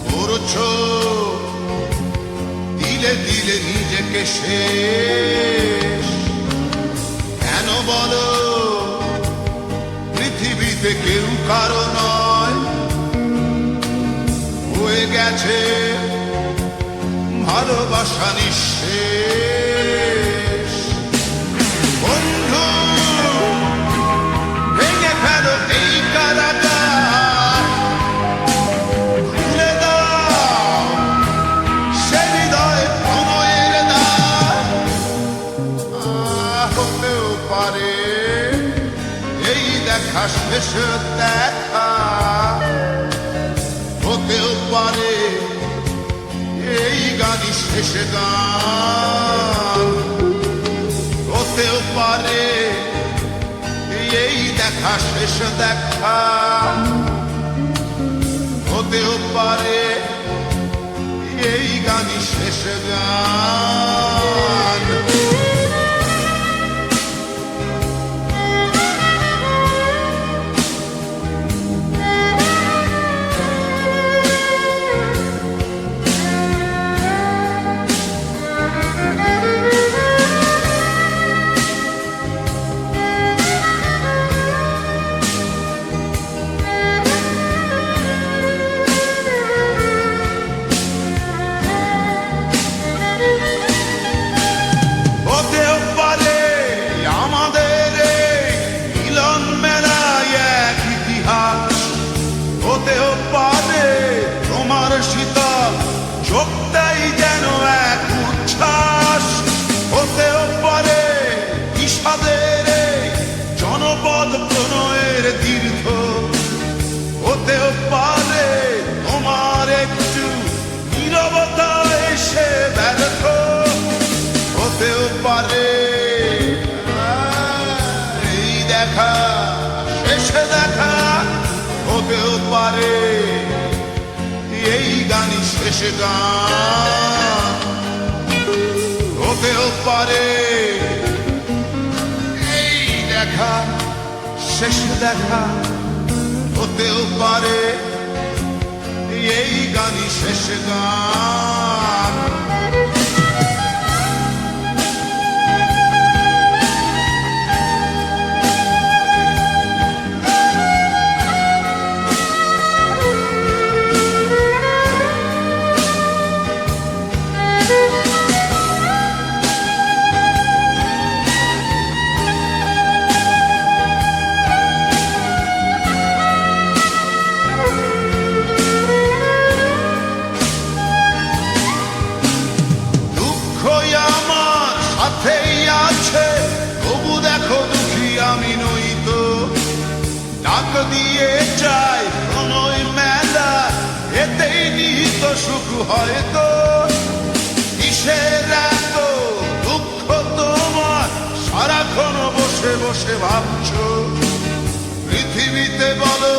করছো দিলে দিলে নিজেকে শেষ। কেন বলো পৃথিবীতে কেউ কারো নয়, হয়ে গেছে ভালোবাসা নিঃশেষ। বন্ধু ভেঙে ফেলো এই কারাগার, খুলে দাও সে হৃদয় প্রণয়ের দ্বার। হতেও পারে এই দেখা শেষ দেখা, হতেও পারে এই গানই শেষ গান, হতেও পারে এই দেখা শেষ দেখা, হতেও পারে এই গানই শেষ গান। হতেও পারে তোমার শীতল চোখটাই যেন এক উচ্ছ্বাস, হতেও পারে বিষাদের জনপদ প্রণয়ের তীর্থ, হতেও পারে তোমার একটু নীরবতা এসে ব্যর্থ, হতেও পারে এই দেখা শেষে দেখা, হতেও পারে এই গানই শেষ গান, হতেও পারে এই দেখা শেষ দেখা, হতেও পারে এই গানই শেষ গান। তবু দেখো দুঃখী আমি নই তো, ডাক দিয়ে চাই প্রণয় মেলা, এতেই নিহিত সুখ হয়তো। কিসের এত দুঃখ তোমার সারাক্ষণ বসে বসে ভাবছো, পৃথিবীতে বলো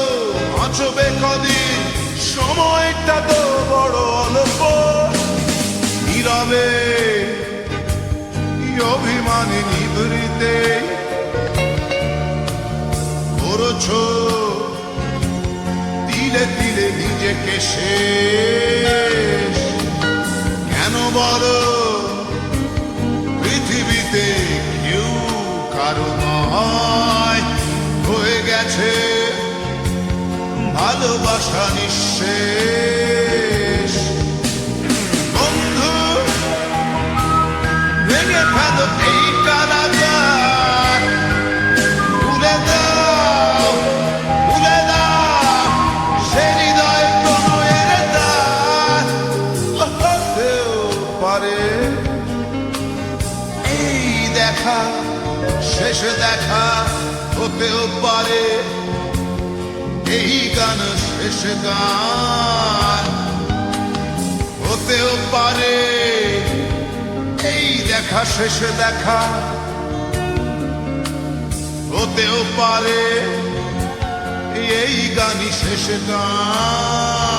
বাঁচবে কদিন, সময়টা তো বড় অল্প। নীরবে অভিমানী নিভৃতে করছো দিলে দিলে নিজেকে শেষ। কেন বলো পৃথিবীতে কেউ কারো নয়, হয়ে গেছে ভালোবাসা নিঃশেষ। বন্ধু ভেঙে ফেলো এই কারাগার, খুলে দাও সে হৃদয় প্রণয়ের দ্বার। হতেও পারে এই দেখা শেষ দেখা, হতেও পারে এই গান শেষ গান, হতেও পারে এই দেখা শেষ দেখা, হতেও পারে এই গানই শেষ গান।